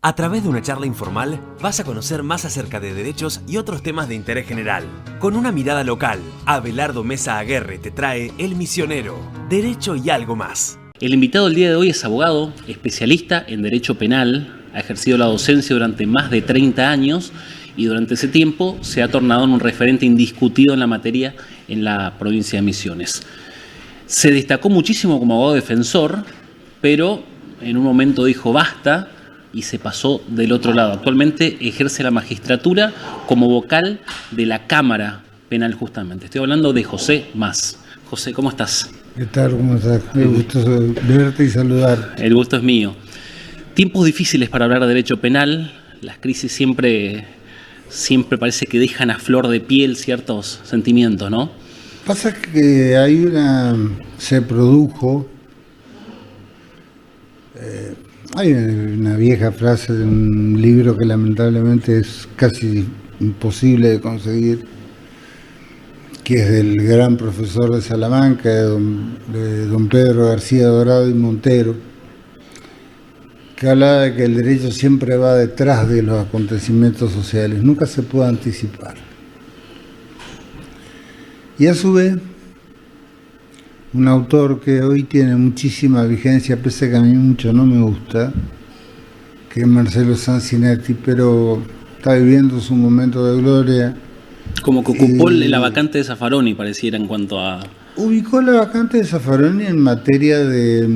A través de una charla informal vas a conocer más acerca de derechos y otros temas de interés general. Con una mirada local, Abelardo Mesa Aguerre te trae El Misionero, Derecho y algo más. El invitado del día de hoy es abogado, especialista en Derecho Penal, ha ejercido la docencia durante más de 30 años y durante ese tiempo se ha tornado en un referente indiscutido en la materia en la provincia de Misiones. Se destacó muchísimo como abogado defensor, pero en un momento dijo basta y se pasó del otro lado. Actualmente ejerce la magistratura como vocal de la Cámara Penal justamente. Estoy hablando de José Mas. José, ¿cómo estás? ¿Qué tal? ¿Cómo estás? Me gusta verte y saludar. El gusto es mío. Tiempos difíciles para hablar de derecho penal. Las crisis siempre parece que dejan a flor de piel ciertos sentimientos, ¿no? Pasa que se produjo, hay una vieja frase de un libro que lamentablemente es casi imposible de conseguir, que es del gran profesor de Salamanca, de don Pedro García Dorado y Montero, que hablaba de que el derecho siempre va detrás de los acontecimientos sociales, nunca se puede anticipar. Y a su vez, un autor que hoy tiene muchísima vigencia, pese a que a mí mucho no me gusta, que es Marcelo Sanzinetti, pero está viviendo su momento de gloria. Como que ocupó la vacante de Zaffaroni, pareciera, en cuanto a... Ubicó la vacante de Zaffaroni en materia de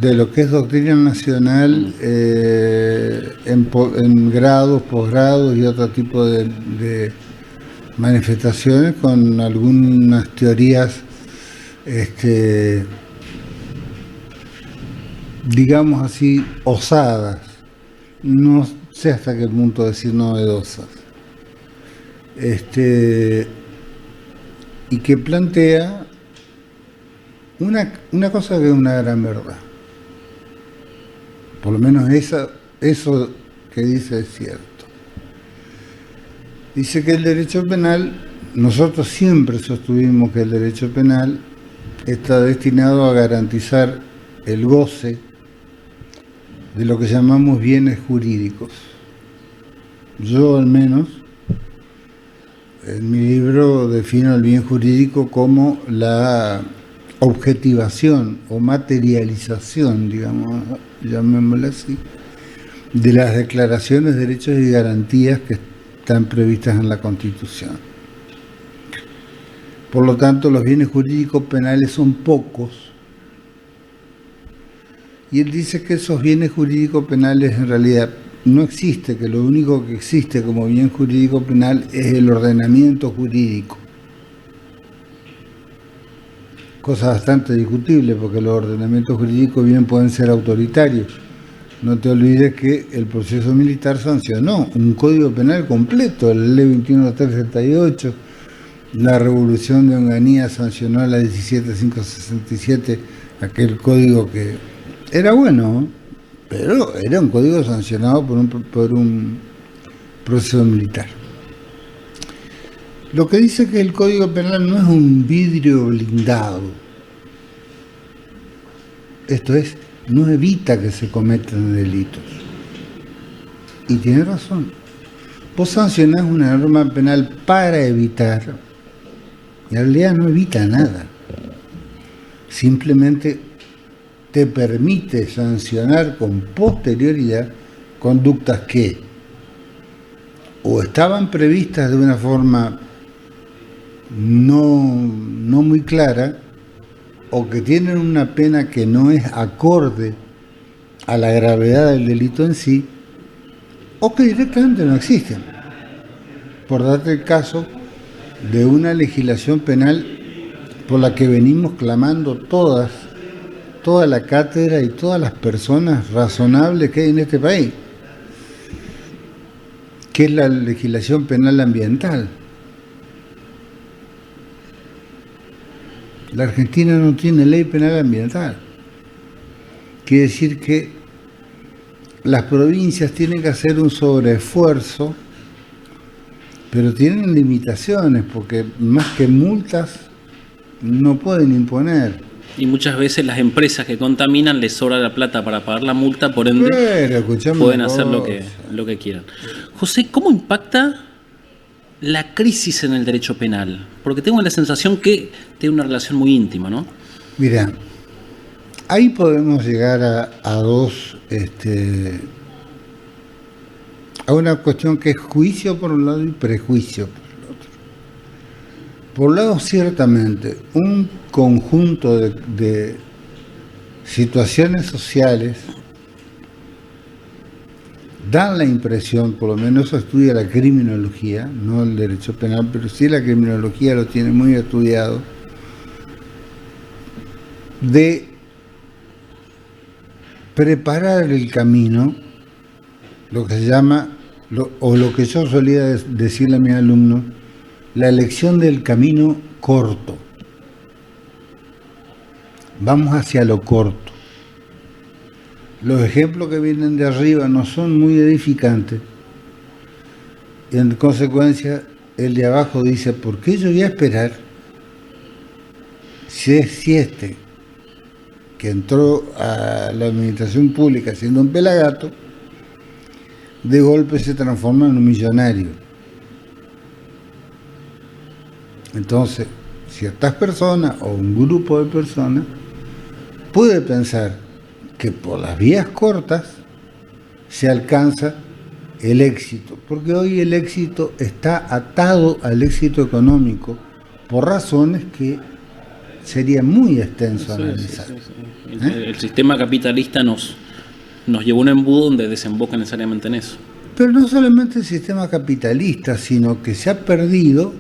lo que es doctrina nacional, en grados, posgrados y otro tipo de manifestaciones con algunas teorías, digamos así, osadas. No sé hasta qué punto decir novedosas. Y que plantea una cosa que es una gran verdad. Por lo menos eso que dice es cierto. Dice que el derecho penal, nosotros siempre sostuvimos que el derecho penal está destinado a garantizar el goce de lo que llamamos bienes jurídicos. Yo al menos, en mi libro defino el bien jurídico como la objetivación o materialización, digamos, llamémoslo así, de las declaraciones, derechos y garantías que están previstas en la Constitución. Por lo tanto, los bienes jurídicos penales son pocos, y él dice que esos bienes jurídicos penales en realidad no existe, que lo único que existe como bien jurídico penal es el ordenamiento jurídico. Cosa bastante discutible, porque los ordenamientos jurídicos bien pueden ser autoritarios. No te olvides que el proceso militar sancionó un código penal completo, la ley 21368, la revolución de Onganía sancionó la 17567, aquel código que era bueno, pero era un código sancionado por un proceso militar. Lo que dice que el Código Penal no es un vidrio blindado. Esto es, no evita que se cometan delitos. Y tiene razón. Vos sancionás una norma penal para evitar, y en realidad no evita nada. Simplemente te permite sancionar con posterioridad conductas que o estaban previstas de una forma no muy clara, o que tienen una pena que no es acorde a la gravedad del delito en sí, o que directamente no existen. Por darte el caso de una legislación penal por la que venimos clamando toda la cátedra y todas las personas razonables que hay en este país, que es la legislación penal ambiental. La Argentina no tiene ley penal ambiental. Quiere decir que las provincias tienen que hacer un sobreesfuerzo, pero tienen limitaciones, porque más que multas no pueden imponer. Y muchas veces las empresas que contaminan les sobra la plata para pagar la multa, por ende Pero, escuchame pueden una hacer cosa. lo que quieran. José, ¿cómo impacta la crisis en el derecho penal? Porque tengo la sensación que tiene una relación muy íntima, ¿no? Mira, ahí podemos llegar a dos, a una cuestión que es juicio por un lado y prejuicio por el otro. Por un lado, ciertamente, un conjunto de situaciones sociales dan la impresión, por lo menos eso estudia la criminología, no el derecho penal, pero sí la criminología lo tiene muy estudiado, de preparar el camino, lo que se llama, o lo que yo solía decirle a mis alumnos, la elección del camino corto. Vamos hacia lo corto. Los ejemplos que vienen de arriba no son muy edificantes. En consecuencia, el de abajo dice, ¿por qué yo voy a esperar si este que entró a la administración pública siendo un pelagato, de golpe se transforma en un millonario? Entonces, ciertas personas o un grupo de personas puede pensar que por las vías cortas se alcanza el éxito, porque hoy el éxito está atado al éxito económico por razones que sería muy extenso analizar. Sí. El sistema capitalista nos llevó a un embudo donde desemboca necesariamente en eso. Pero no solamente el sistema capitalista, sino que se ha perdido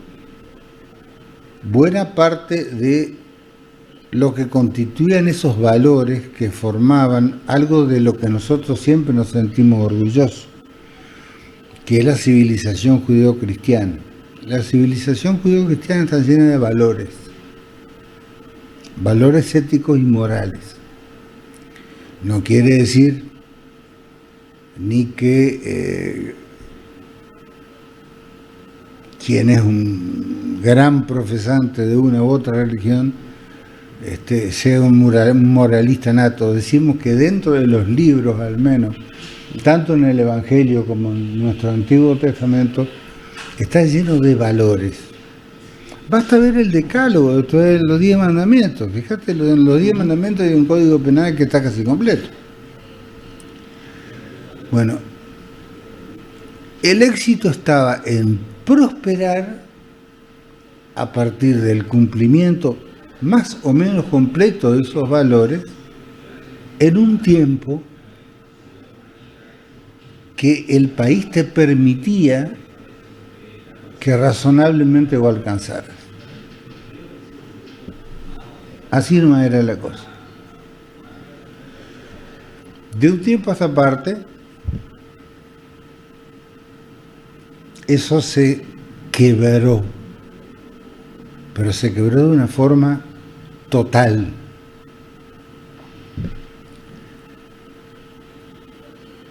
buena parte de lo que constituían esos valores que formaban algo de lo que nosotros siempre nos sentimos orgullosos, que es la civilización judeo-cristiana. La civilización judeo-cristiana está llena de valores éticos y morales. No quiere decir ni que quien es un gran profesante de una u otra religión sea un moralista nato. Decimos que dentro de los libros, al menos, tanto en el Evangelio como en nuestro Antiguo Testamento, está lleno de valores. Basta ver el decálogo de los 10 mandamientos. Fíjate, en los 10 mandamientos hay un código penal que está casi completo. Bueno, el éxito estaba en prosperar a partir del cumplimiento más o menos completo de esos valores en un tiempo que el país te permitía que razonablemente vos alcanzaras. Así no era la cosa. De un tiempo a esta parte, eso se quebró, pero se quebró de una forma total.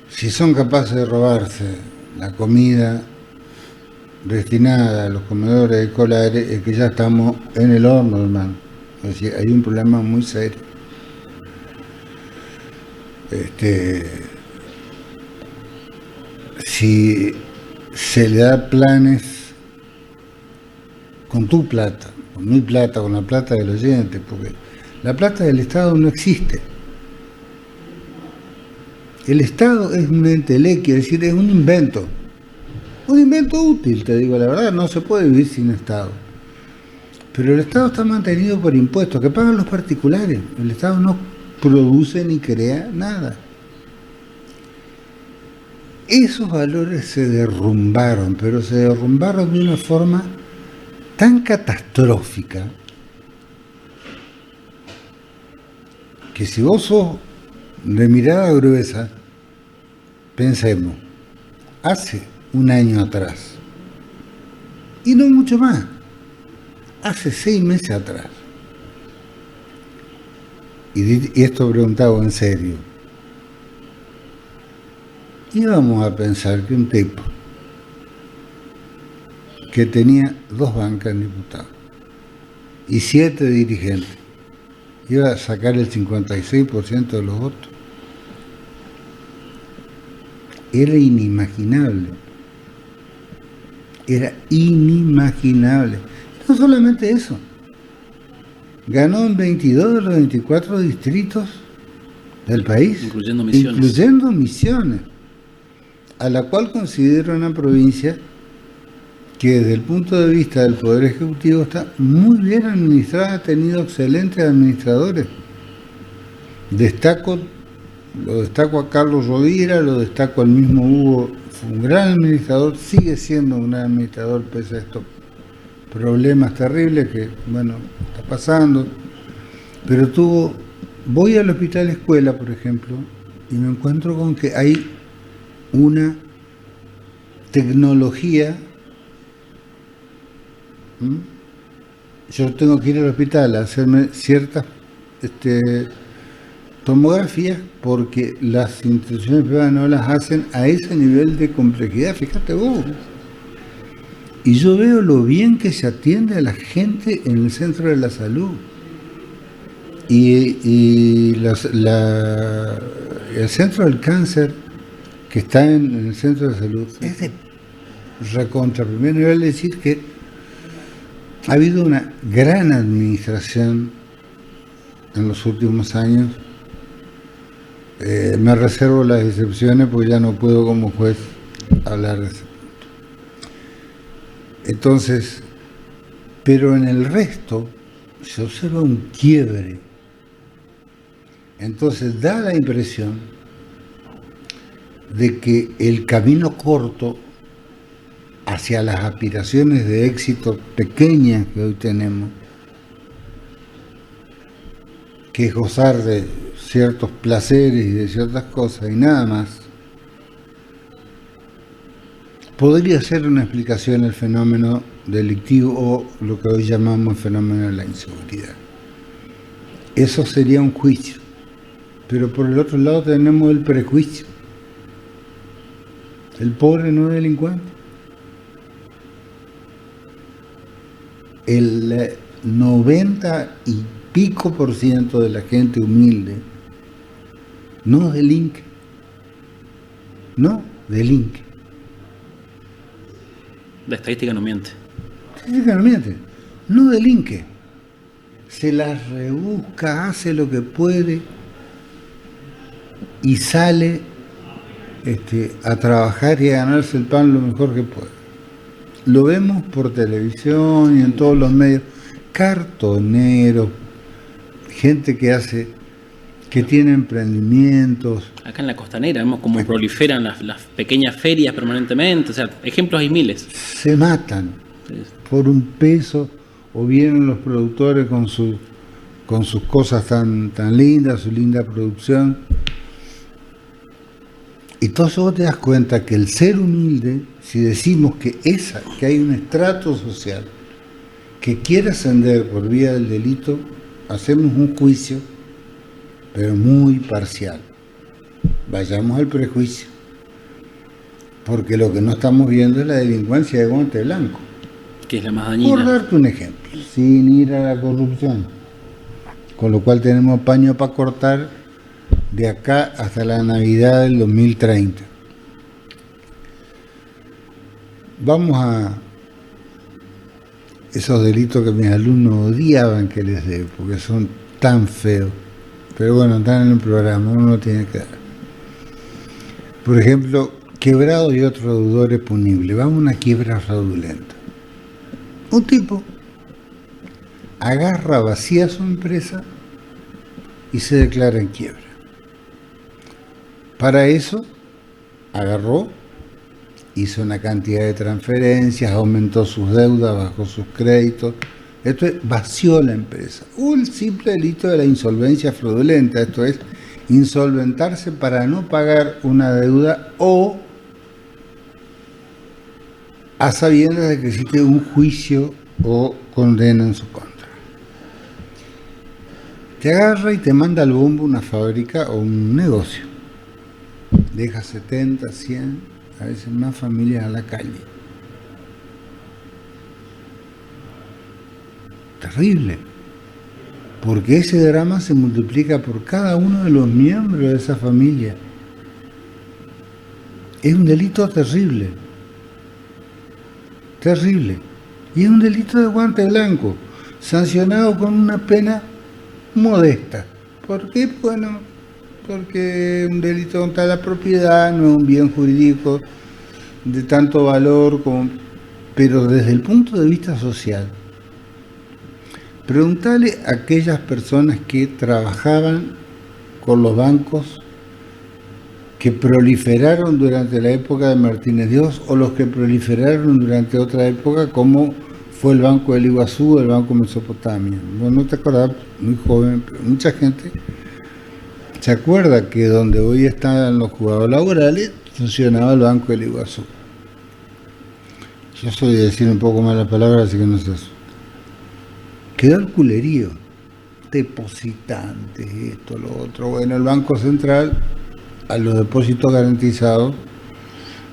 Si son capaces de robarse la comida destinada a los comedores escolares, es que ya estamos en el horno, hermano. Es decir, hay un problema muy serio. Si se le da planes con tu plata, con mi plata, con la plata del oyente, porque la plata del Estado no existe. El Estado es un entelequia, es decir, es un invento útil, te digo la verdad, no se puede vivir sin Estado. Pero el Estado está mantenido por impuestos que pagan los particulares. El Estado no produce ni crea nada. Esos valores se derrumbaron, pero se derrumbaron de una forma tan catastrófica que si vos sos de mirada gruesa, pensemos, hace un año atrás, y no mucho más, hace 6 meses atrás, y esto preguntado en serio, íbamos a pensar que un tipo que tenía 2 bancas en diputados y 7 dirigentes iba a sacar el 56% de los votos. Era inimaginable. Era inimaginable. No solamente eso. Ganó en 22 de los 24 distritos del país. Incluyendo Misiones. Incluyendo Misiones. A la cual considero una provincia que desde el punto de vista del Poder Ejecutivo está muy bien administrada, ha tenido excelentes administradores. Lo destaco a Carlos Rovira, lo destaco al mismo Hugo, fue un gran administrador, sigue siendo un gran administrador pese a estos problemas terribles que, bueno, está pasando. Pero voy al hospital escuela, por ejemplo, y me encuentro con que hay una tecnología. Yo tengo que ir al hospital a hacerme ciertas tomografías porque las instituciones privadas no las hacen a ese nivel de complejidad, fíjate vos. Y yo veo lo bien que se atiende a la gente en el centro de la salud. Y el centro del cáncer que está en el centro de salud es de recontra primer nivel, decir que ha habido una gran administración en los últimos años. Me reservo las excepciones porque ya no puedo como juez hablar de ese punto. Entonces, pero en el resto se observa un quiebre. Entonces da la impresión de que el camino corto hacia las aspiraciones de éxito pequeñas que hoy tenemos, que es gozar de ciertos placeres y de ciertas cosas y nada más, podría ser una explicación del fenómeno delictivo o lo que hoy llamamos el fenómeno de la inseguridad. Eso sería un juicio, pero por el otro lado tenemos el prejuicio. El pobre no es delincuente. El 90 y pico % de la gente humilde no delinque. No delinque. La estadística no miente. No delinque. Se las rebusca, hace lo que puede y sale a trabajar y a ganarse el pan lo mejor que puede. Lo vemos por televisión y en todos los medios. Cartoneros, gente que tiene emprendimientos. Acá en la costanera vemos cómo proliferan las pequeñas ferias permanentemente, o sea, ejemplos hay miles. Se matan por un peso, o vienen los productores con sus cosas tan lindas, su linda producción. Y todo eso vos te das cuenta que el ser humilde, si decimos que hay un estrato social que quiere ascender por vía del delito, hacemos un juicio, pero muy parcial. Vayamos al prejuicio, porque lo que no estamos viendo es la delincuencia de guante blanco. Que es la más dañina. Por darte un ejemplo, sin ir a la corrupción, con lo cual tenemos paño para cortar de acá hasta la Navidad del 2030. Vamos a esos delitos que mis alumnos odiaban que les dé, porque son tan feos. Pero bueno, están en el programa, uno lo tiene que dar. Por ejemplo, quebrado y otros deudores punibles. Vamos a una quiebra fraudulenta. Un tipo agarra, vacía su empresa y se declara en quiebra. Para eso, agarró, hizo una cantidad de transferencias, aumentó sus deudas, bajó sus créditos. Esto es, vació la empresa. Un simple delito de la insolvencia fraudulenta, esto es, insolventarse para no pagar una deuda o a sabiendas de que existe un juicio o condena en su contra. Te agarra y te manda al bombo una fábrica o un negocio. Deja 70, 100, a veces más familias a la calle. Terrible. porque ese drama se multiplica por cada uno de los miembros de esa familia. Es un delito terrible, terrible, y es un delito de guante blanco, sancionado con una pena modesta. ¿Por qué? Bueno, porque un delito contra la propiedad no es un bien jurídico de tanto valor como... Pero desde el punto de vista social, preguntale a aquellas personas que trabajaban con los bancos que proliferaron durante la época de Martínez Dios o los que proliferaron durante otra época, como fue el Banco del Iguazú, el Banco Mesopotamia. Bueno, no te acordás, muy joven, pero mucha gente se acuerda que donde hoy están los juzgados laborales funcionaba el Banco del Iguazú. Yo soy de decir un poco más la palabra, así que no sé eso. Quedó el culerío, depositantes, esto, lo otro. Bueno, el Banco Central a los depósitos garantizados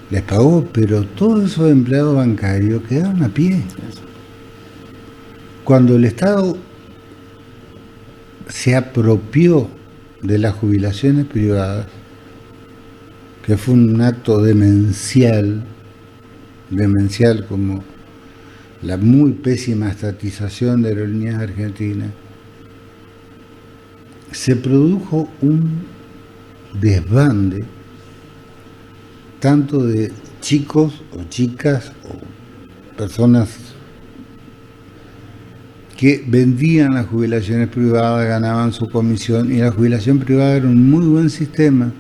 les pagó, pero todos esos empleados bancarios quedaron a pie. Cuando el Estado se apropió de las jubilaciones privadas, que fue un acto demencial como la muy pésima estatización de Aerolíneas Argentinas, se produjo un desbande tanto de chicos o chicas o personas que vendían las jubilaciones privadas, ganaban su comisión, y la jubilación privada era un muy buen sistema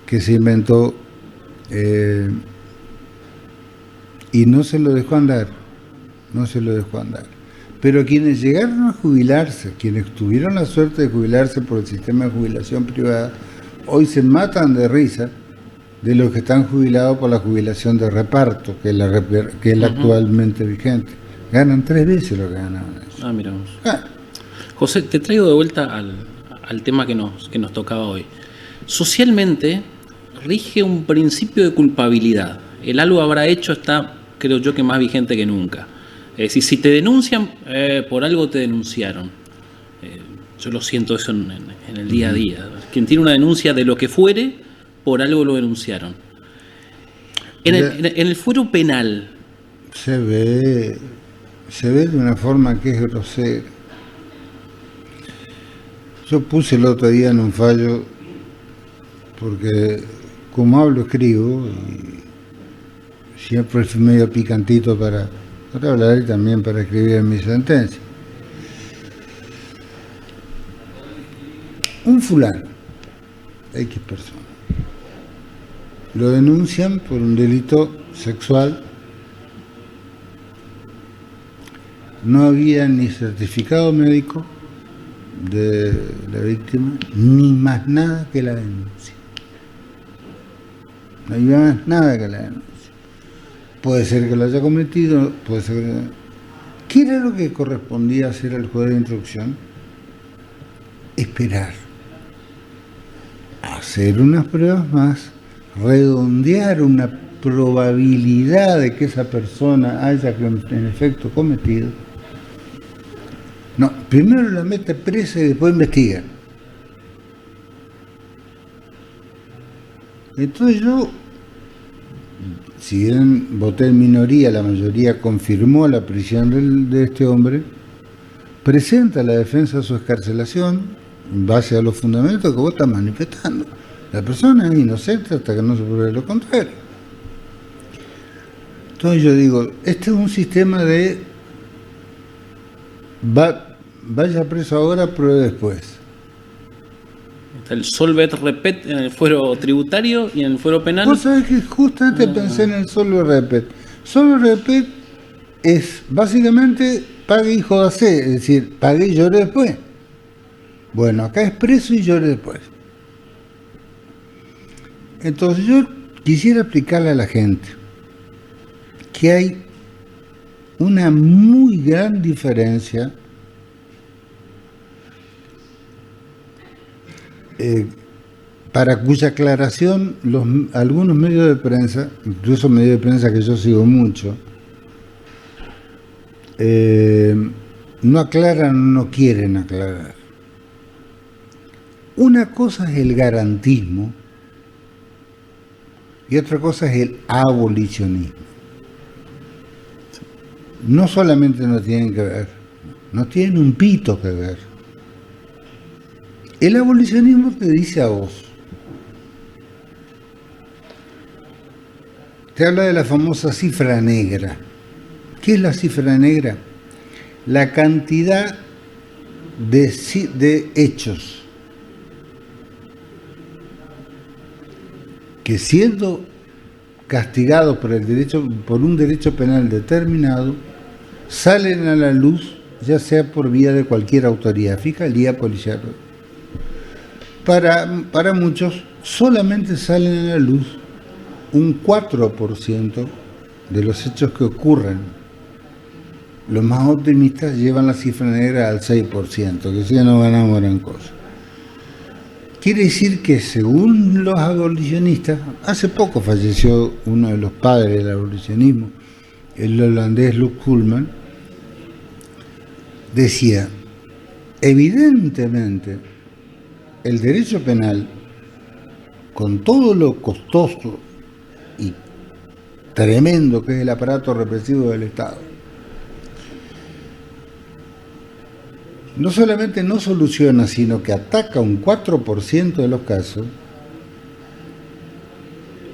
que se inventó y no se lo dejó andar, Pero quienes llegaron a jubilarse, quienes tuvieron la suerte de jubilarse por el sistema de jubilación privada, hoy se matan de risa de los que están jubilados por la jubilación de reparto, que es la actualmente vigente. Ganan 3 veces lo que ganaban ellos. Ah, miramos. José, te traigo de vuelta al tema que nos tocaba hoy. Socialmente rige un principio de culpabilidad. El algo habrá hecho está, creo yo, que más vigente que nunca. Es decir, si te denuncian, por algo te denunciaron. Yo lo siento eso en el día a día. Quien tiene una denuncia de lo que fuere, por algo lo denunciaron. En el fuero penal. Se ve de una forma que es grosera. Yo puse el otro día en un fallo, porque como hablo, escribo, y siempre fui medio picantito para hablar y también para escribir en mi sentencia. Un fulano, X persona, lo denuncian por un delito sexual. No había ni certificado médico de la víctima, ni más nada que la denuncia. No había más nada que la denuncia. Puede ser que lo haya cometido, puede ser que... ¿Qué era lo que correspondía hacer al juez de instrucción? Esperar. Hacer unas pruebas más, redondear una probabilidad de que esa persona haya en efecto cometido. No, primero la mete presa y después investiga. Entonces yo, si bien voté en minoría, la mayoría confirmó la prisión de este hombre, presenta la defensa de su excarcelación en base a los fundamentos que vos estás manifestando. La persona es inocente hasta que no se pruebe lo contrario. Entonces yo digo, este es un sistema de vaya preso ahora, pruebe después. Está el solve et repet en el fuero tributario y en el fuero penal. Vos sabés que justamente pensé en el solve repet. Solve repet es básicamente pague y jódase, es decir, pague y llore después. Bueno, acá es preso y llore después. Entonces yo quisiera explicarle a la gente que hay una muy gran diferencia para cuya aclaración algunos medios de prensa, incluso medios de prensa que yo sigo mucho, no aclaran o no quieren aclarar. Una cosa es el garantismo y otra cosa es el abolicionismo. No solamente no tienen que ver, no tienen un pito que ver. El abolicionismo te dice a vos, te habla de la famosa cifra negra. ¿Qué es la cifra negra? La cantidad de hechos que, siendo castigados por un derecho penal determinado, salen a la luz, ya sea por vía de cualquier autoridad, fiscalía, policial. Para muchos solamente salen a la luz un 4% de los hechos que ocurren. Los más optimistas llevan la cifra negra al 6%, que si no ganamos gran cosa. Quiere decir que, según los abolicionistas, hace poco falleció uno de los padres del abolicionismo, el holandés Luk Koolman, decía, evidentemente, el derecho penal, con todo lo costoso y tremendo que es el aparato represivo del Estado, no solamente no soluciona, sino que ataca un 4% de los casos,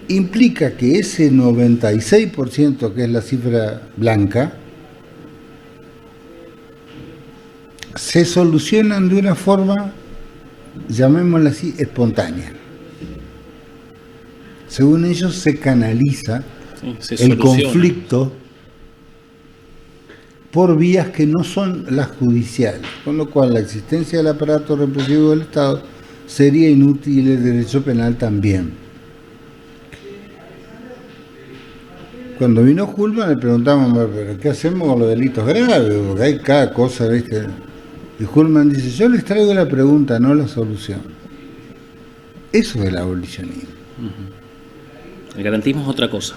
implica que ese 96%, que es la cifra blanca, se solucionan de una forma, llamémosla así, espontánea. Según ellos, se canaliza el conflicto por vías que no son las judiciales, con lo cual la existencia del aparato represivo del Estado sería inútil y el derecho penal también. Cuando vino Koolman le preguntamos, ¿pero qué hacemos con los delitos graves? Porque hay cada cosa, ¿viste? Y Koolman dice, yo les traigo la pregunta, no la solución. Eso es el abolicionismo. El garantismo es otra cosa.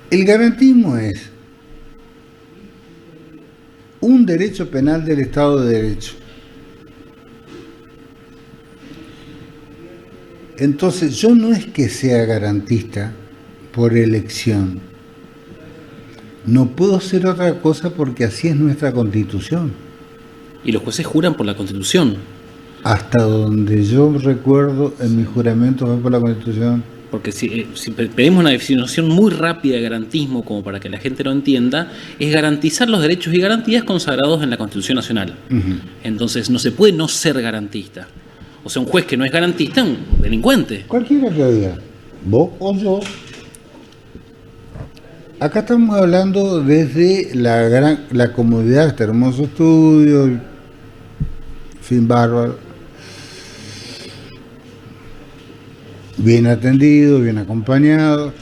El garantismo es un derecho penal del Estado de Derecho. Entonces, yo no es que sea garantista por elección. No puedo ser otra cosa porque así es nuestra Constitución. Y los jueces juran por la Constitución. Hasta donde yo recuerdo, en mi juramento fue por la Constitución. Porque si pedimos una definición muy rápida de garantismo, como para que la gente lo entienda, es garantizar los derechos y garantías consagrados en la Constitución Nacional. Entonces no se puede no ser garantista. O sea, un juez que no es garantista es un delincuente. Cualquiera que diga, vos o yo. Acá estamos hablando desde la comodidad de este hermoso estudio, fin bárbaro, bien atendido, bien acompañado.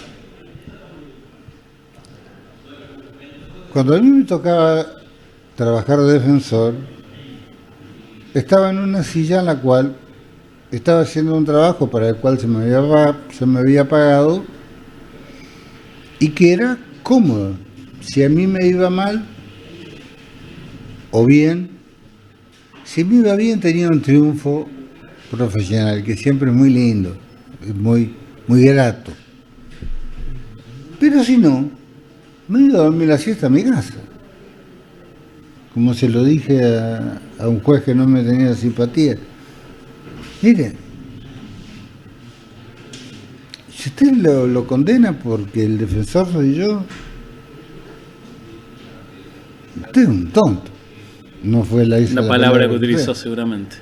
Cuando a mí me tocaba trabajar de defensor, estaba en una silla en la cual estaba haciendo un trabajo para el cual se me había pagado y que era cómodo. Si a mí me iba mal o bien, si me iba bien tenía un triunfo profesional que siempre es muy lindo, es muy grato. Pero si no, me iba a dormir la siesta a mi casa. Como se lo dije a un juez que no me tenía simpatía. Mire, si usted lo condena porque el defensor soy yo, usted es un tonto. No fue la palabra que utilizó seguramente.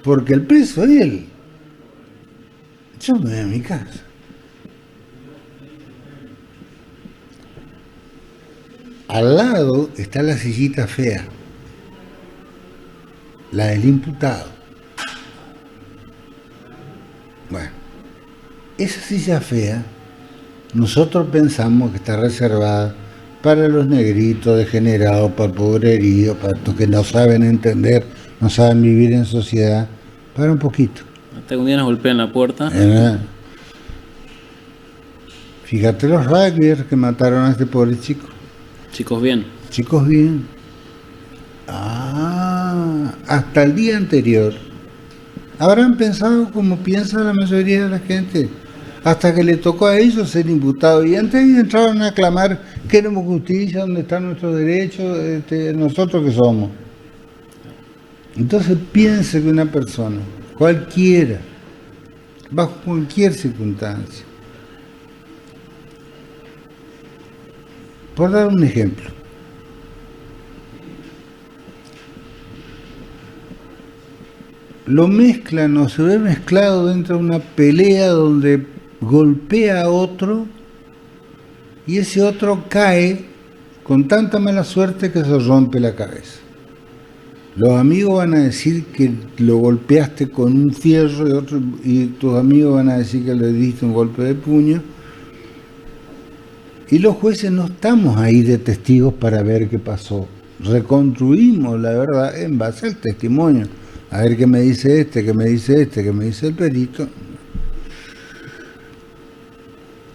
Porque el preso es él. Yo me voy a mi casa. Al lado está la sillita fea, la del imputado. Bueno, esa silla fea, nosotros pensamos que está reservada para los negritos degenerados, para el pobre herido, para los que no saben entender, no saben vivir en sociedad. Para un poquito. Hasta que un día nos golpean la puerta. Fíjate los rugbyers que mataron a este pobre chico. Chicos bien. Chicos bien. hasta el día anterior, habrán pensado como piensa la mayoría de la gente, hasta que le tocó a ellos ser imputados. Y antes entraron a clamar, queremos justicia, ¿dónde están nuestros derechos? ¿Nosotros qué somos? Entonces piense que una persona, cualquiera, bajo cualquier circunstancia, por dar un ejemplo, lo mezclan o se ve mezclado dentro de una pelea donde golpea a otro y ese otro cae con tanta mala suerte que se rompe la cabeza. Los amigos van a decir que lo golpeaste con un fierro y tus amigos van a decir que le diste un golpe de puño. Y los jueces no estamos ahí de testigos para ver qué pasó. Reconstruimos la verdad en base al testimonio. A ver qué me dice este, qué me dice este, qué me dice el perito.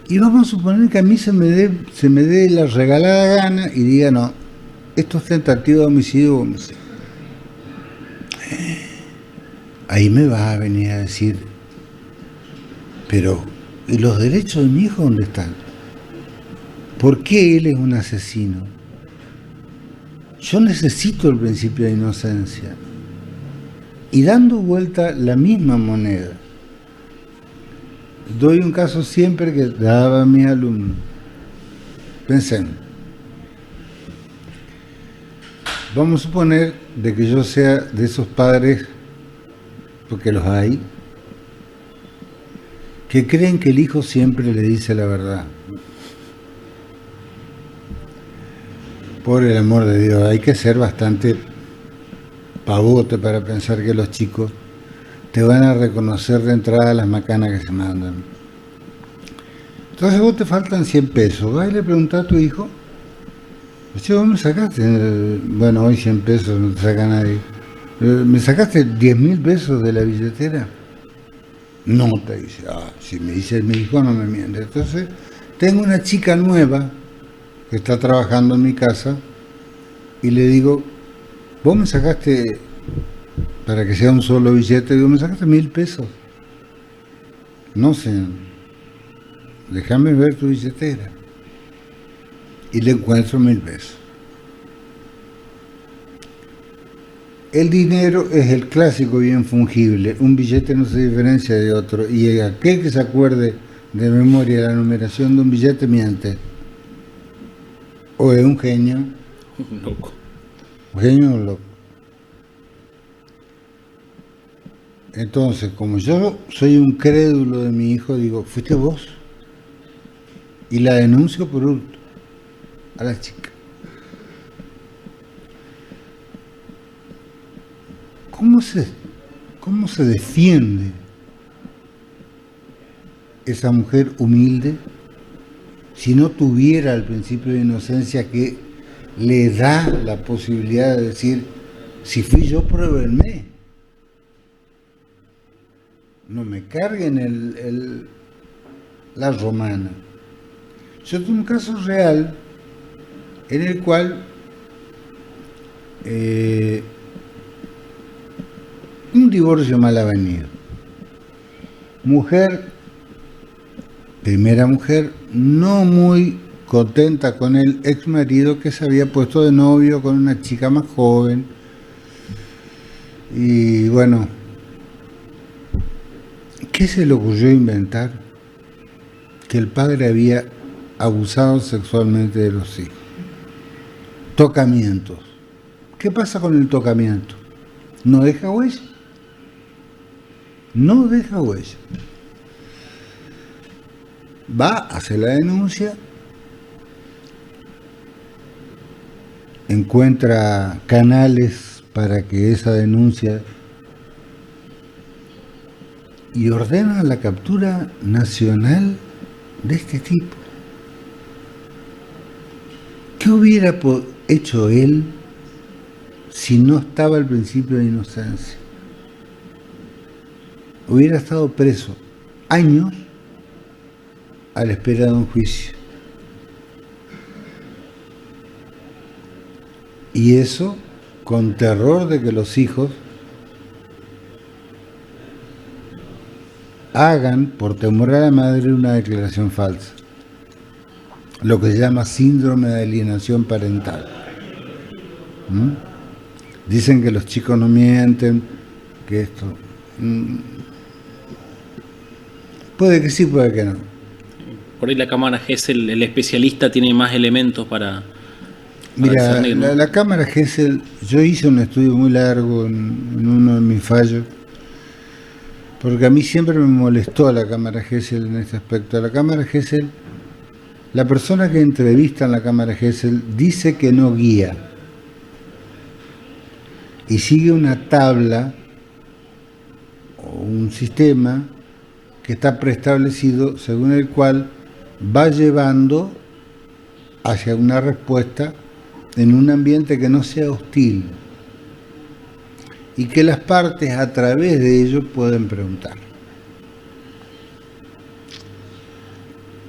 Y vamos a suponer que a mí se me dé la regalada gana y diga, no, esto es tentativa de homicidio o homicidio. Ahí me va a venir a decir, pero ¿y los derechos de mi hijo dónde están? ¿Por qué él es un asesino? Yo necesito el principio de inocencia. Y dando vuelta la misma moneda, doy un caso siempre que daba a mis alumnos. Pensemos, vamos a suponer de que yo sea de esos padres, porque los hay, que creen que el hijo siempre le dice la verdad. Por el amor de Dios, hay que ser bastante pavote para pensar que los chicos te van a reconocer de entrada las macanas que se mandan. Entonces vos te faltan 100 pesos, vas y le preguntás a tu hijo, che, vos me sacaste, bueno, hoy 100 pesos no te saca nadie, ¿me sacaste 10.000 pesos de la billetera? No, te dice, si me dice mi hijo no me miente. Entonces tengo una chica nueva que está trabajando en mi casa y le digo, vos me sacaste, para que sea un solo billete, digo, me sacaste 1.000 pesos. No sé, déjame ver tu billetera. Y le encuentro 1.000 pesos. El dinero es el clásico bien fungible, un billete no se diferencia de otro, y aquel que se acuerde de memoria la numeración de un billete miente. O es un genio. Un loco. Un genio o un loco. Entonces, como yo soy un crédulo de mi hijo, digo, fuiste vos. Y la denuncio por hurto a la chica. ¿Cómo se defiende esa mujer humilde si no tuviera el principio de inocencia que le da la posibilidad de decir, si fui yo, pruébenme? No me carguen la romana. Yo tengo un caso real en el cual un divorcio mal avenido. Primera mujer, no muy contenta con el ex marido que se había puesto de novio con una chica más joven. Y bueno, ¿qué se le ocurrió inventar? Que el padre había abusado sexualmente de los hijos. Tocamientos. ¿Qué pasa con el tocamiento? No deja huella. No deja huella. Va a hacer la denuncia, encuentra canales para que esa denuncia y ordena la captura nacional de este tipo. ¿Qué hubiera hecho él si no estaba el principio de inocencia? Hubiera estado preso años a la espera de un juicio. Y eso con terror de que los hijos hagan, por temor a la madre, una declaración falsa. Lo que se llama síndrome de alienación parental. Dicen que los chicos no mienten, que esto... puede que sí, puede que no. Por ahí la cámara Gesell, el especialista, tiene más elementos para Mira, discernir, ¿no? la cámara Gesell, yo hice un estudio muy largo en uno de mis fallos, porque a mí siempre me molestó la cámara Gesell en este aspecto. La cámara Gesell, la persona que entrevista en la cámara Gesell dice que no guía y sigue una tabla o un sistema que está preestablecido según el cual va llevando hacia una respuesta en un ambiente que no sea hostil y que las partes a través de ello pueden preguntar.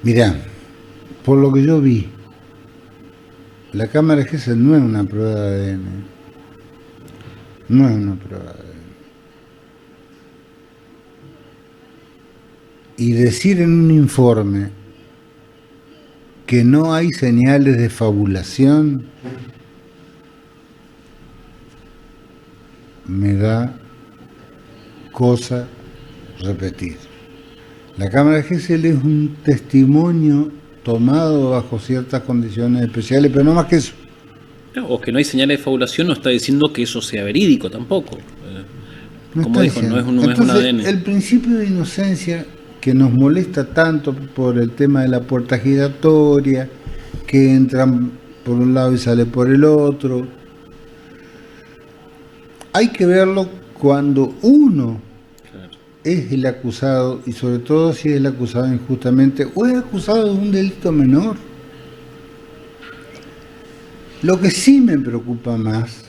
Mirá, por lo que yo vi, la cámara Gesell no es una prueba de ADN. No es una prueba de ADN. Y decir en un informe que no hay señales de fabulación me da cosa repetir. La cámara Gesell es un testimonio tomado bajo ciertas condiciones especiales, pero no más que eso. O que no hay señales de fabulación no está diciendo que eso sea verídico tampoco. No Como está dijo, diciendo. no es un Entonces, ADN. el principio de inocencia que nos molesta tanto por el tema de la puerta giratoria, que entran por un lado y sale por el otro, hay que verlo cuando uno es el acusado, y sobre todo si es el acusado injustamente o es acusado de un delito menor. Lo que sí me preocupa más,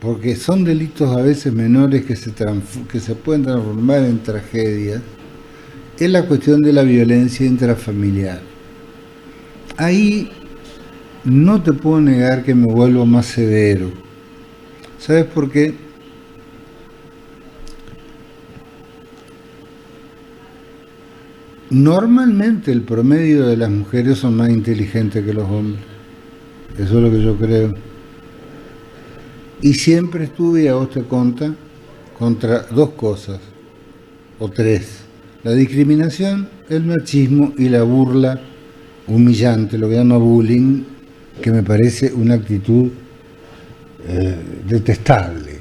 porque son delitos a veces menores que se pueden transformar en tragedias, es la cuestión de la violencia intrafamiliar. Ahí no te puedo negar que me vuelvo más severo. ¿Sabes por qué? Normalmente el promedio de las mujeres son más inteligentes que los hombres. Eso es lo que yo creo. Y siempre estuve, a vos te conta, contra dos cosas, o tres. La discriminación, el machismo y la burla humillante, lo que llama bullying, que me parece una actitud detestable.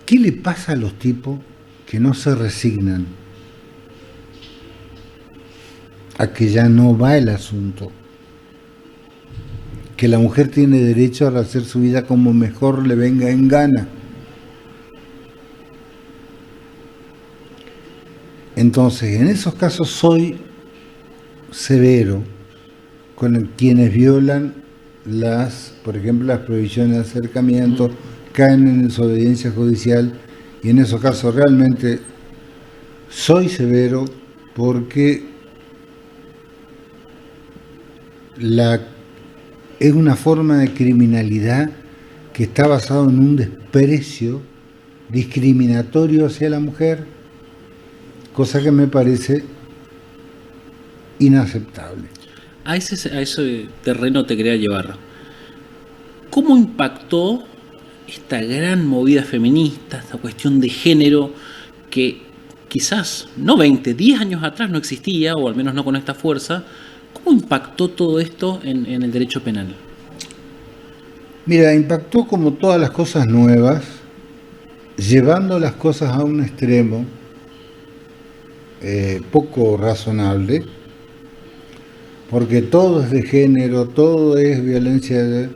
¿Qué le pasa a los tipos que no se resignan a que ya no va el asunto? Que la mujer tiene derecho a hacer su vida como mejor le venga en gana. Entonces, en esos casos soy severo con quienes violan por ejemplo, las prohibiciones de acercamiento, caen en desobediencia judicial, y en esos casos realmente soy severo porque es una forma de criminalidad que está basado en un desprecio discriminatorio hacia la mujer, cosa que me parece inaceptable. A ese terreno te quería llevar. ¿Cómo impactó esta gran movida feminista, esta cuestión de género que quizás, no 20, 10 años atrás no existía, o al menos no con esta fuerza? ¿Cómo impactó todo esto en el derecho penal? Mira, impactó como todas las cosas nuevas, llevando las cosas a un extremo poco razonable, porque todo es de género, todo es violencia,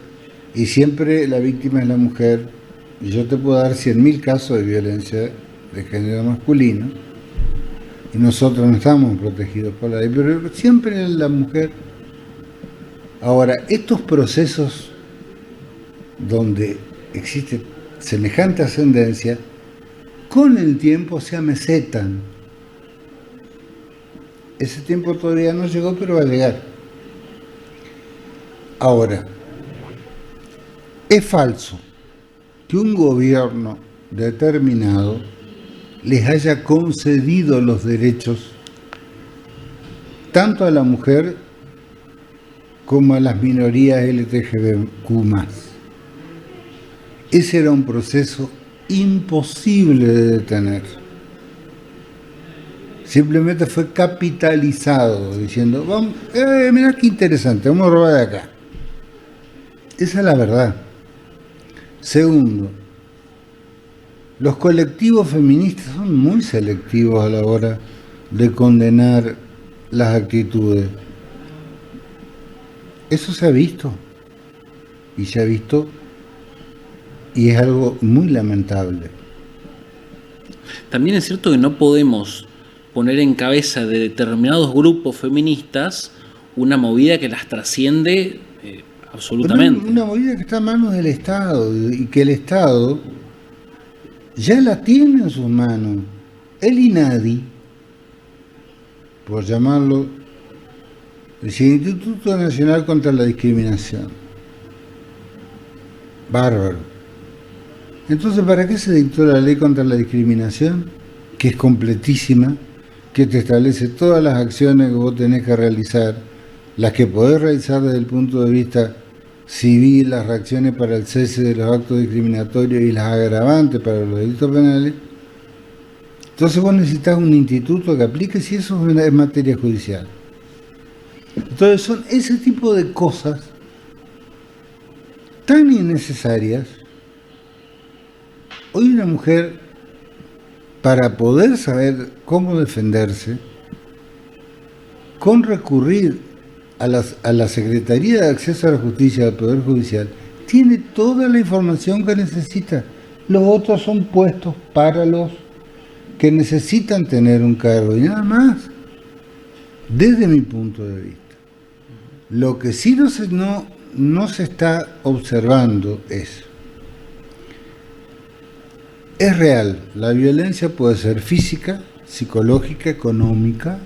y siempre la víctima es la mujer. Y yo te puedo dar 100.000 casos de violencia de género masculino, y nosotros no estamos protegidos por la ley, pero siempre es la mujer. Ahora, estos procesos donde existe semejante ascendencia, con el tiempo se amesetan. Ese tiempo todavía no llegó, pero va a llegar. Ahora, es falso que un gobierno determinado les haya concedido los derechos tanto a la mujer como a las minorías LGBTQ+. Ese era un proceso imposible de detener. Simplemente fue capitalizado, diciendo, vamos, mirá qué interesante, vamos a robar de acá. Esa es la verdad. Segundo, los colectivos feministas son muy selectivos a la hora de condenar las actitudes. Eso se ha visto, y se ha visto, y es algo muy lamentable. También es cierto que no podemos poner en cabeza de determinados grupos feministas una movida que las trasciende absolutamente. Una movida que está en manos del Estado, y que el Estado ya la tiene en sus manos. El INADI, por llamarlo, el Instituto Nacional contra la Discriminación. Bárbaro. Entonces, ¿para qué se dictó la ley contra la discriminación? Que es completísima, que te establece todas las acciones que vos tenés que realizar, las que podés realizar desde el punto de vista civil, las reacciones para el cese de los actos discriminatorios y las agravantes para los delitos penales. Entonces vos necesitas un instituto que aplique si eso es materia judicial. Entonces son ese tipo de cosas tan innecesarias. Hoy una mujer, para poder saber cómo defenderse, con recurrir a la Secretaría de Acceso a la Justicia del Poder Judicial, tiene toda la información que necesita. Los otros son puestos para los que necesitan tener un cargo y nada más, desde mi punto de vista. Lo que sí no se está observando es real, la violencia puede ser física, psicológica, económica.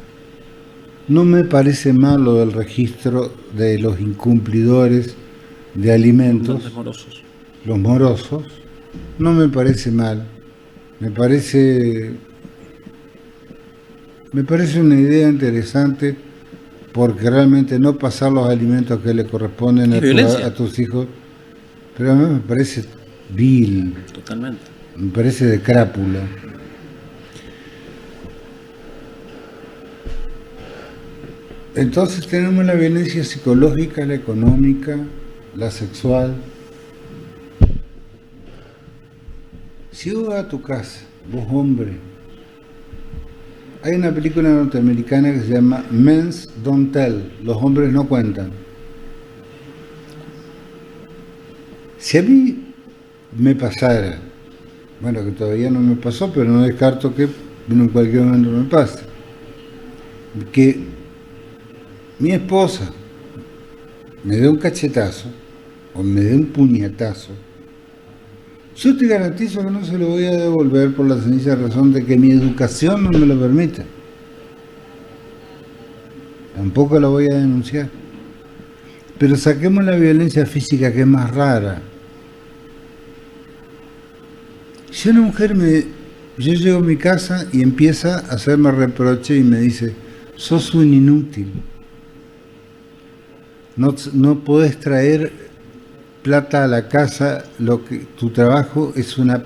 No me parece mal lo del registro de los incumplidores de alimentos, los morosos, no me parece mal. Me parece una idea interesante, porque realmente no pasar los alimentos que le corresponden a tus hijos, pero a mí me parece vil. Totalmente. Me parece de crápula. Entonces tenemos la violencia psicológica, la económica, la sexual. Si vos vas a tu casa, vos hombre, hay una película norteamericana que se llama Men's Don't Tell, los hombres no cuentan. Si a mí me pasara, bueno, que todavía no me pasó, pero no descarto que en cualquier momento me pase, que mi esposa me dé un cachetazo o me dé un puñetazo, yo te garantizo que no se lo voy a devolver por la sencilla razón de que mi educación no me lo permite. Tampoco la voy a denunciar. Pero saquemos la violencia física, que es más rara. Si una mujer yo llego a mi casa y empieza a hacerme reproche y me dice, sos un inútil, no podés traer plata a la casa, tu trabajo es una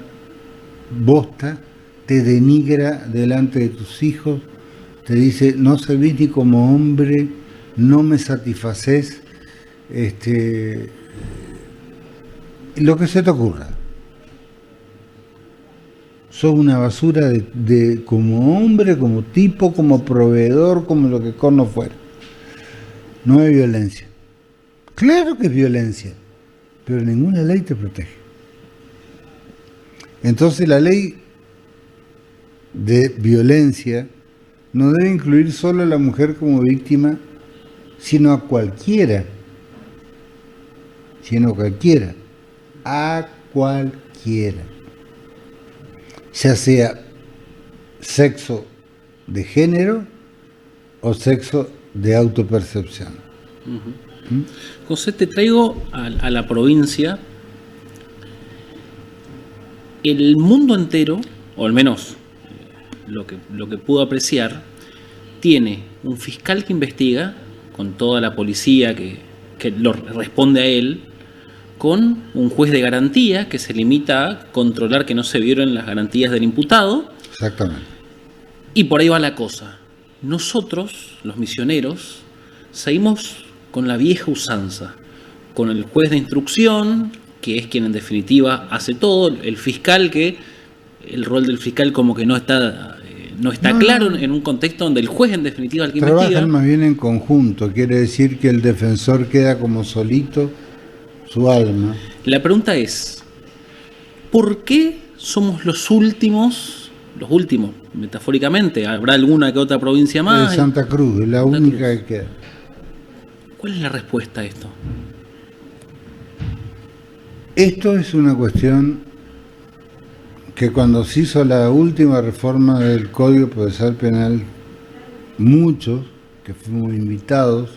bosta, te denigra delante de tus hijos, te dice, no servís ni como hombre, no me satisfaces, lo que se te ocurra. Sos una basura de como hombre, como tipo, como proveedor, como lo que corno fuera. No hay violencia. Claro que es violencia, pero ninguna ley te protege. Entonces la ley de violencia no debe incluir solo a la mujer como víctima, sino a cualquiera. A cualquiera. Ya sea sexo de género o sexo de autopercepción. José, te traigo a la provincia. El mundo entero, o al menos lo que pudo apreciar, tiene un fiscal que investiga, con toda la policía que lo responde a él, con un juez de garantía que se limita a controlar que no se violen las garantías del imputado. Exactamente. Y por ahí va la cosa. Nosotros, los misioneros, seguimos con la vieja usanza, con el juez de instrucción, que es quien en definitiva hace todo, el fiscal, que el rol del fiscal como que no está claro en un contexto donde el juez en definitiva es el que Trabajan investiga. más bien en conjunto, quiere decir que el defensor queda como solito su alma. La pregunta es, ¿por qué somos los últimos, metafóricamente? ¿Habrá alguna que otra provincia más? De Santa Cruz, es la Santa única Cruz. que queda. ¿Cuál es la respuesta a esto? Esto es una cuestión que cuando se hizo la última reforma del Código Procesal Penal, muchos que fuimos invitados,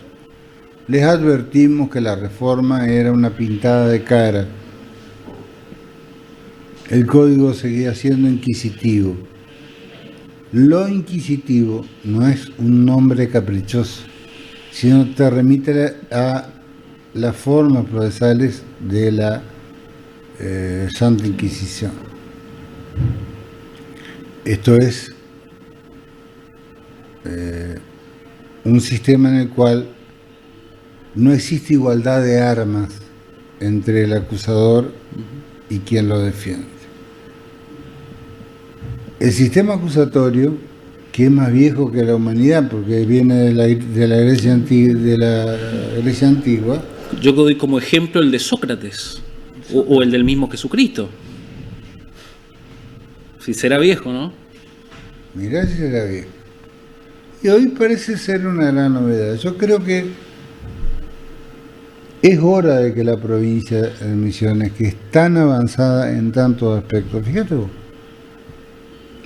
les advertimos que la reforma era una pintada de cara. El Código seguía siendo inquisitivo. Lo inquisitivo no es un nombre caprichoso, sino te remite a las formas procesales de la Santa Inquisición. Esto es un sistema en el cual no existe igualdad de armas entre el acusador y quien lo defiende. El sistema acusatorio, que es más viejo que la humanidad, porque viene de la Grecia antigua. Yo doy como ejemplo el de Sócrates, o el del mismo Jesucristo. Si será viejo, ¿no? Mirá si será viejo. Y hoy parece ser una gran novedad. Yo creo que es hora de que la provincia de Misiones, que es tan avanzada en tantos aspectos, fíjate vos,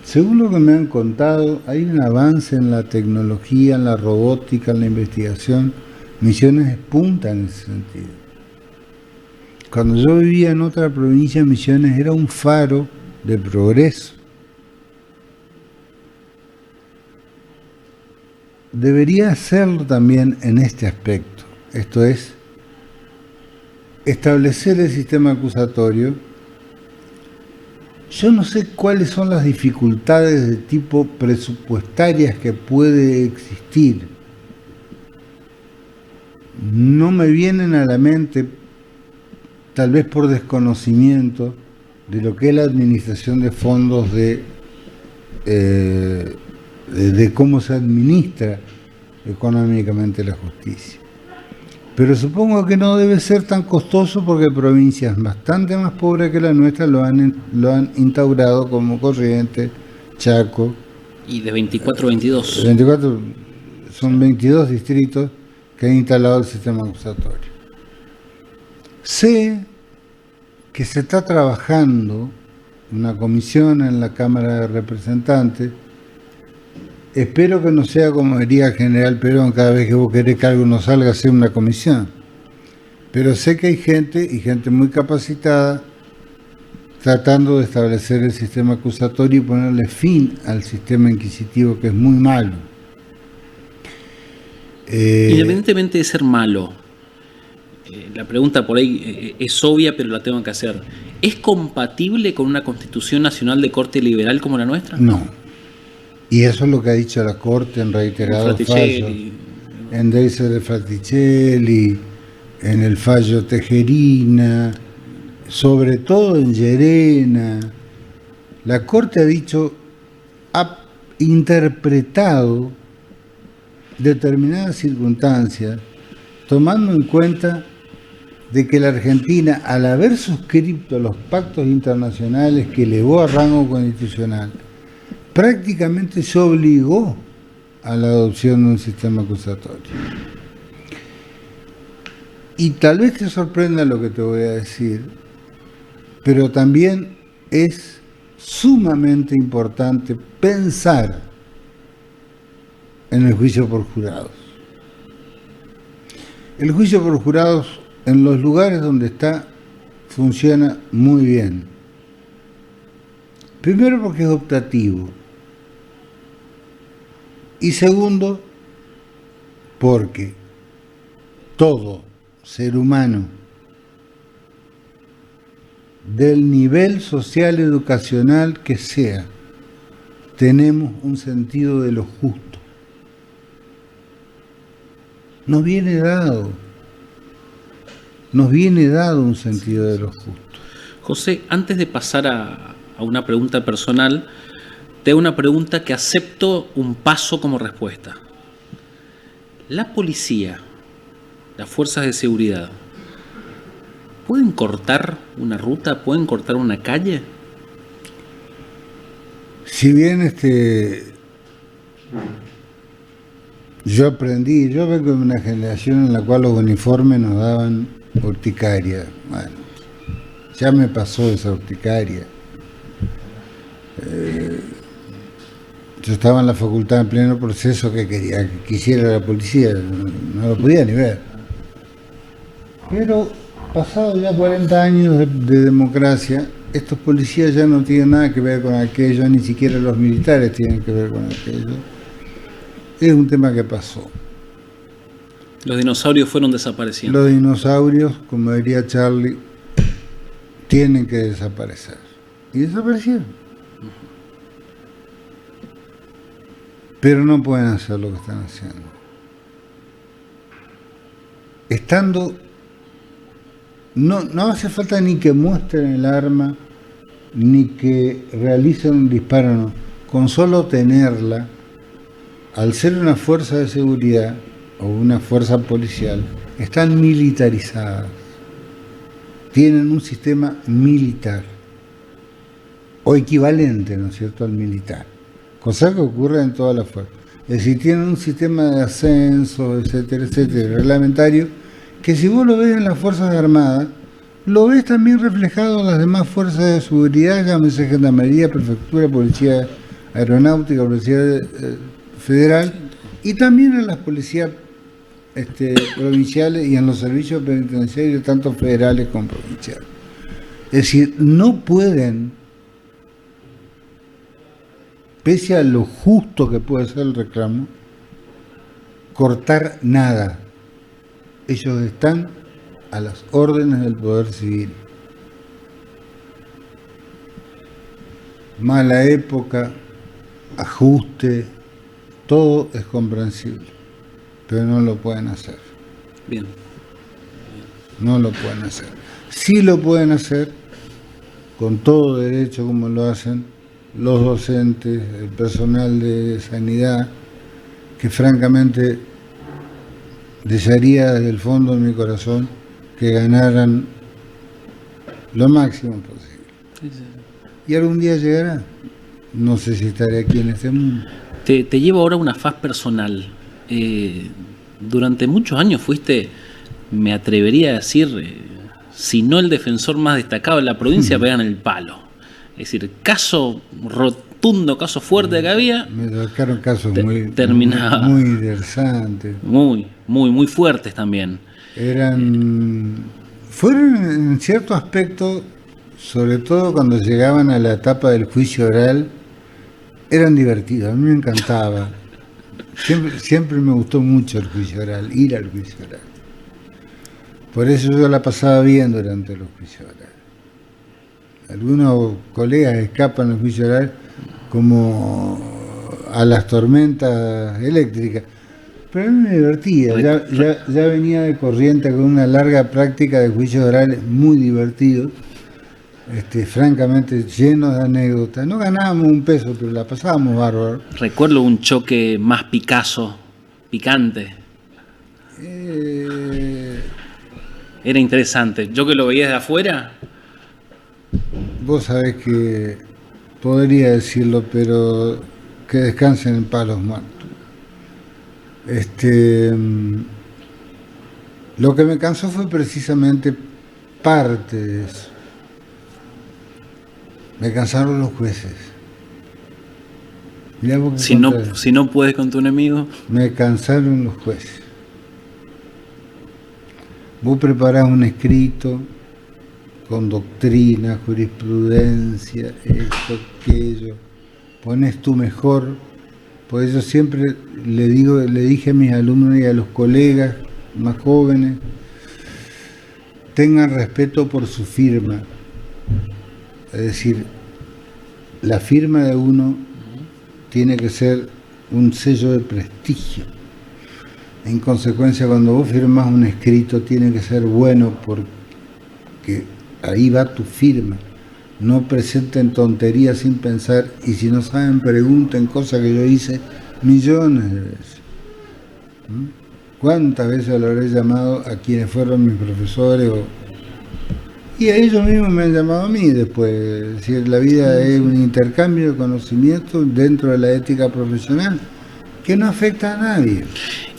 según lo que me han contado, hay un avance en la tecnología, en la robótica, en la investigación. Misiones es punta en ese sentido. Cuando yo vivía en otra provincia, Misiones era un faro de progreso. Debería hacerlo también en este aspecto, esto es, establecer el sistema acusatorio. Yo no sé cuáles son las dificultades de tipo presupuestarias que puede existir. No me vienen a la mente, tal vez por desconocimiento, de lo que es la administración de fondos de cómo se administra económicamente la justicia. Pero supongo que no debe ser tan costoso porque provincias bastante más pobres que la nuestra lo han instaurado, como Corrientes, Chaco. Y de 24 a 22. 24, son 22 distritos que han instalado el sistema acusatorio. Sé que se está trabajando una comisión en la Cámara de Representantes. Espero que no sea como diría el general Perón, cada vez que vos querés que algo no salga, hacer una comisión. Pero sé que hay gente, y gente muy capacitada, tratando de establecer el sistema acusatorio y ponerle fin al sistema inquisitivo, que es muy malo. Independientemente de ser malo, la pregunta por ahí es obvia, pero la tengo que hacer. ¿Es compatible con una constitución nacional de corte liberal como la nuestra? No. Y eso es lo que ha dicho la Corte en reiterados fallos. En Deise de Fraticelli, en el fallo Tejerina, sobre todo en Llerena. La Corte ha dicho, ha interpretado determinadas circunstancias, tomando en cuenta de que la Argentina, al haber suscrito los pactos internacionales que elevó a rango constitucional, prácticamente se obligó a la adopción de un sistema acusatorio. Y tal vez te sorprenda lo que te voy a decir, pero también es sumamente importante pensar en el juicio por jurados. El juicio por jurados en los lugares donde está funciona muy bien. Primero porque es optativo. Y segundo, porque todo ser humano del nivel social educacional que sea, tenemos un sentido de lo justo. Nos viene dado un sentido de lo justo. José, antes de pasar a una pregunta personal, te hago una pregunta que acepto un paso como respuesta. ¿La policía, las fuerzas de seguridad, pueden cortar una ruta, pueden cortar una calle? Si bien yo vengo de una generación en la cual los uniformes nos daban urticaria. Bueno, ya me pasó esa urticaria. Yo estaba en la facultad en pleno proceso que quisiera la policía, no lo podía ni ver. Pero pasado ya 40 años de democracia, estos policías ya no tienen nada que ver con aquello, ni siquiera los militares tienen que ver con aquello. Es un tema que pasó. Los dinosaurios fueron desapareciendo. Los dinosaurios, como diría Charlie, tienen que desaparecer. Y desaparecieron. Pero no pueden hacer lo que están haciendo. No hace falta ni que muestren el arma, ni que realicen un disparo, no. Con solo tenerla, al ser una fuerza de seguridad o una fuerza policial, están militarizadas. Tienen un sistema militar, o equivalente, ¿no es cierto?, al militar. Cosa que ocurre en todas las fuerzas. Es decir, tienen un sistema de ascenso, etcétera, etcétera, reglamentario, que si vos lo ves en las Fuerzas Armadas, lo ves también reflejado en las demás fuerzas de seguridad, llámese Gendarmería, Prefectura, Policía Aeronáutica, Policía Federal, y también en las policías provinciales y en los servicios penitenciarios, tanto federales como provinciales. Es decir, no pueden, pese a lo justo que puede ser el reclamo, cortar nada. Ellos están a las órdenes del poder civil. Mala época, ajuste, todo es comprensible, pero no lo pueden hacer. Bien. No lo pueden hacer. Sí lo pueden hacer con todo derecho, como lo hacen los docentes, el personal de sanidad, que francamente desearía desde el fondo de mi corazón que ganaran lo máximo posible. Sí, sí. Y algún día llegará. No sé si estaré aquí en este mundo. Te llevo ahora a una faz personal. Durante muchos años fuiste, me atrevería a decir, si no el defensor más destacado de la provincia, pegan el palo. Es decir, caso rotundo, caso fuerte que había. Me tocaron casos muy interesantes. Muy fuertes también. Fueron en cierto aspecto, sobre todo cuando llegaban a la etapa del juicio oral, eran divertidos, a mí me encantaba. Siempre me gustó mucho el juicio oral, ir al juicio oral. Por eso yo la pasaba bien durante los juicios orales. Algunos colegas escapan al juicio oral como a las tormentas eléctricas, pero a mí me divertía. Ya venía de corriente con una larga práctica de juicios orales muy divertidos, francamente llenos de anécdotas. No ganábamos un peso, pero la pasábamos bárbaro. Recuerdo un choque más picante. Era interesante. Yo que lo veía de afuera. Vos sabés que podría decirlo, pero que descansen en paz los muertos. Lo que me cansó fue precisamente parte de eso. Me cansaron los jueces. Mirá vos qué Si no, contrario. si no puedes con tu enemigo, Me cansaron los jueces. Vos preparás un escrito con doctrina, jurisprudencia, esto, aquello, pones tu mejor. Por eso siempre le dije a mis alumnos y a los colegas más jóvenes, tengan respeto por su firma. Es decir, la firma de uno tiene que ser un sello de prestigio. En consecuencia, cuando vos firmas un escrito, tiene que ser bueno porque ahí va tu firma. No presenten tonterías sin pensar, y si no saben, pregunten, cosa que yo hice millones de veces. ¿Cuántas veces lo habré llamado a quienes fueron mis profesores? Y a ellos mismos me han llamado a mí después. Es decir, la vida es un intercambio de conocimiento dentro de la ética profesional que no afecta a nadie.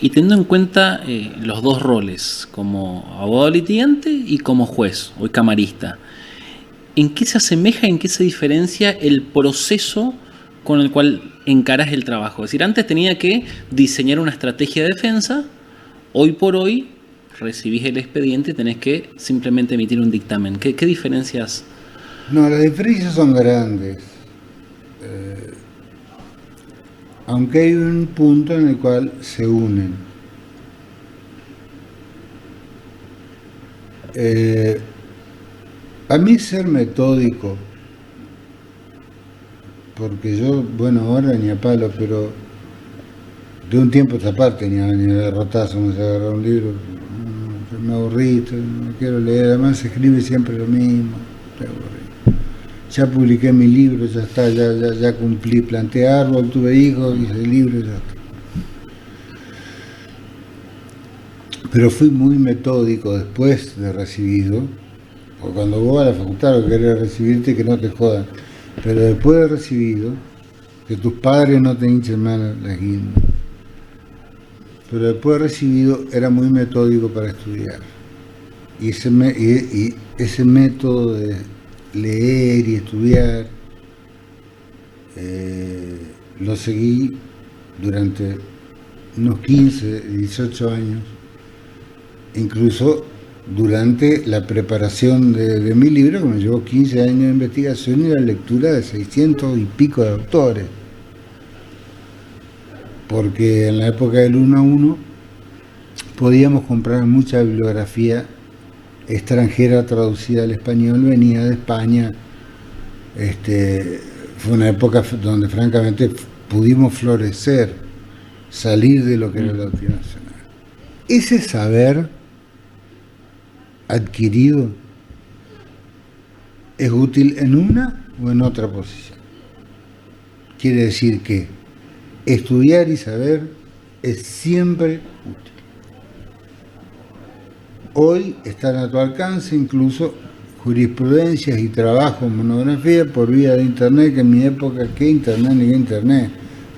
y teniendo en cuenta los dos roles, como abogado litigante y como juez, hoy camarista, ¿en qué se asemeja, en qué se diferencia el proceso con el cual encarás el trabajo? Es decir, antes tenía que diseñar una estrategia de defensa, hoy por hoy recibís el expediente y tenés que simplemente emitir un dictamen. ¿Qué diferencias? No, las diferencias son grandes. Aunque hay un punto en el cual se unen. A mí ser metódico, porque yo, bueno, ahora ni a palo, pero de un tiempo a esta parte ni a derrotazo, me se agarrar un libro, me aburrí, no quiero leer, además se escribe siempre lo mismo, estoy aburrido. Ya publiqué mi libro, ya está, ya cumplí, planté árbol, tuve hijos, hice libro, ya está. Pero fui muy metódico después de recibido, porque cuando vos a la facultad lo que querés recibirte, que no te jodan, pero después de recibido, que tus padres no te hinchen más las guindas, pero después de recibido era muy metódico para estudiar. Y ese método de leer y estudiar lo seguí durante unos 15, 18 años, incluso durante la preparación de mi libro, que me llevó 15 años de investigación y la lectura de 600 y pico de autores, porque en la época del 1 a 1 podíamos comprar mucha bibliografía extranjera traducida al español, venía de España. Fue una época donde francamente pudimos florecer, salir de lo que era la doctrina nacional. Ese saber adquirido es útil en una o en otra posición. Quiere decir que estudiar y saber es siempre útil. Hoy están a tu alcance incluso jurisprudencias y trabajos en monografía por vía de internet, que en mi época, ¿qué internet ni qué internet?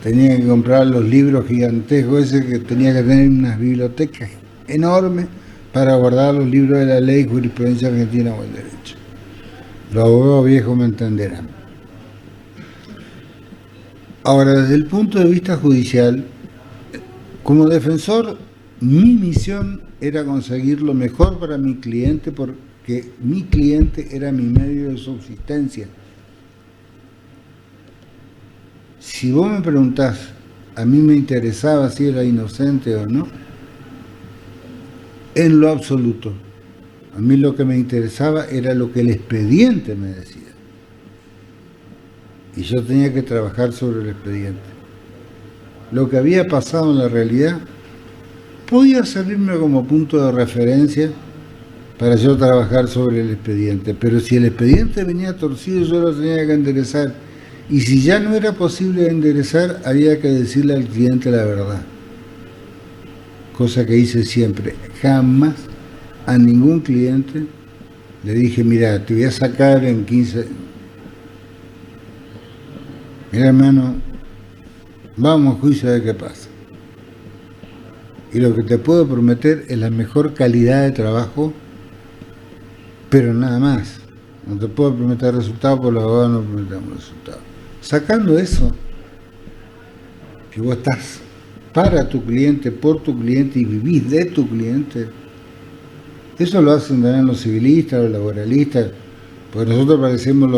Tenía que comprar los libros gigantescos ese que tenía que tener unas bibliotecas enormes para guardar los libros de la ley, jurisprudencia argentina o el derecho. Los abogados viejos me entenderán. Ahora, desde el punto de vista judicial, como defensor, mi misión era conseguir lo mejor para mi cliente, porque mi cliente era mi medio de subsistencia. Si vos me preguntás, a mí me interesaba si era inocente o no, en lo absoluto. A mí lo que me interesaba era lo que el expediente me decía. Y yo tenía que trabajar sobre el expediente. Lo que había pasado en la realidad podía servirme como punto de referencia para yo trabajar sobre el expediente, pero si el expediente venía torcido, yo lo tenía que enderezar, y si ya no era posible enderezar, había que decirle al cliente la verdad, cosa que hice siempre. Jamás a ningún cliente le dije, mira, te voy a sacar en 15, mira hermano, vamos a juicio a ver qué pasa. Y lo que te puedo prometer es la mejor calidad de trabajo, pero nada más. No te puedo prometer resultados, porque los abogados no prometemos resultados. Sacando eso, que vos estás para tu cliente, por tu cliente y vivís de tu cliente. Eso lo hacen también los civilistas, los laboralistas, porque nosotros parecemos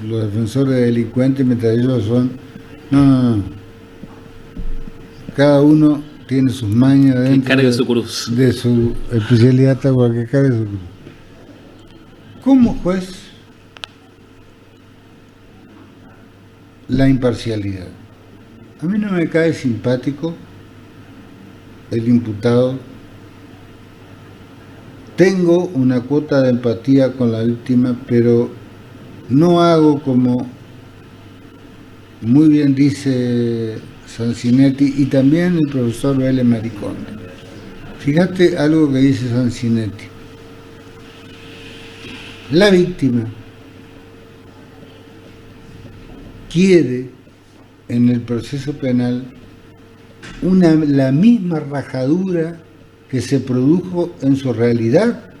los defensores de delincuentes mientras ellos son... No. Cada uno tiene sus mañas dentro que cargue su cruz. De su especialidad, tal cual, que cargue su cruz. Como juez, la imparcialidad. A mí no me cae simpático el imputado. Tengo una cuota de empatía con la víctima, pero no hago como muy bien dice Sanzinetti y también el profesor Vélez Mariconde. Fíjate algo que dice Sanzinetti. La víctima quiere en el proceso penal la misma rajadura que se produjo en su realidad,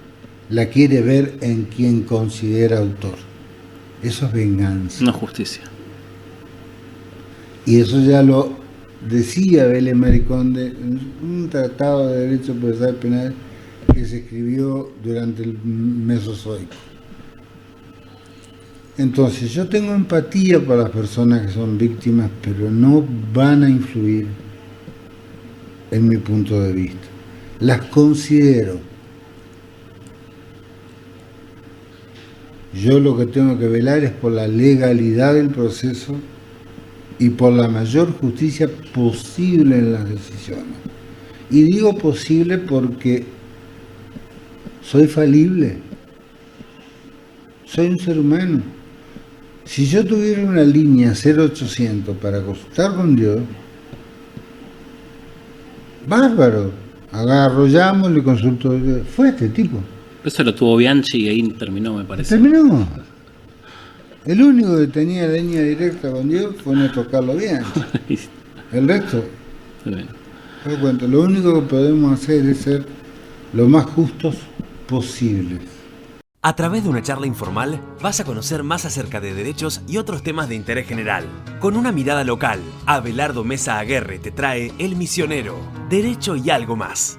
la quiere ver en quien considera autor. Eso es venganza. No justicia. Y eso ya lo decía Vélez Mariconde en un tratado de derecho procesal penal que se escribió durante el Mesozoico. Entonces, yo tengo empatía para las personas que son víctimas, pero no van a influir en mi punto de vista. Las considero. Yo lo que tengo que velar es por la legalidad del proceso y por la mayor justicia posible en las decisiones. Y digo posible porque soy falible, soy un ser humano. Si yo tuviera una línea 0800 para consultar con Dios, bárbaro, agarro, llamo, le consulto. Fue este tipo. Eso lo tuvo Bianchi y ahí terminó, me parece. Terminó. El único que tenía línea directa con Dios fue nuestro Carlos Bianchi. El resto, te doy cuenta, lo único que podemos hacer es ser lo más justos posibles. A través de una charla informal vas a conocer más acerca de derechos y otros temas de interés general. Con una mirada local, Abelardo Mesa Aguerre te trae El Misionero, Derecho y algo más.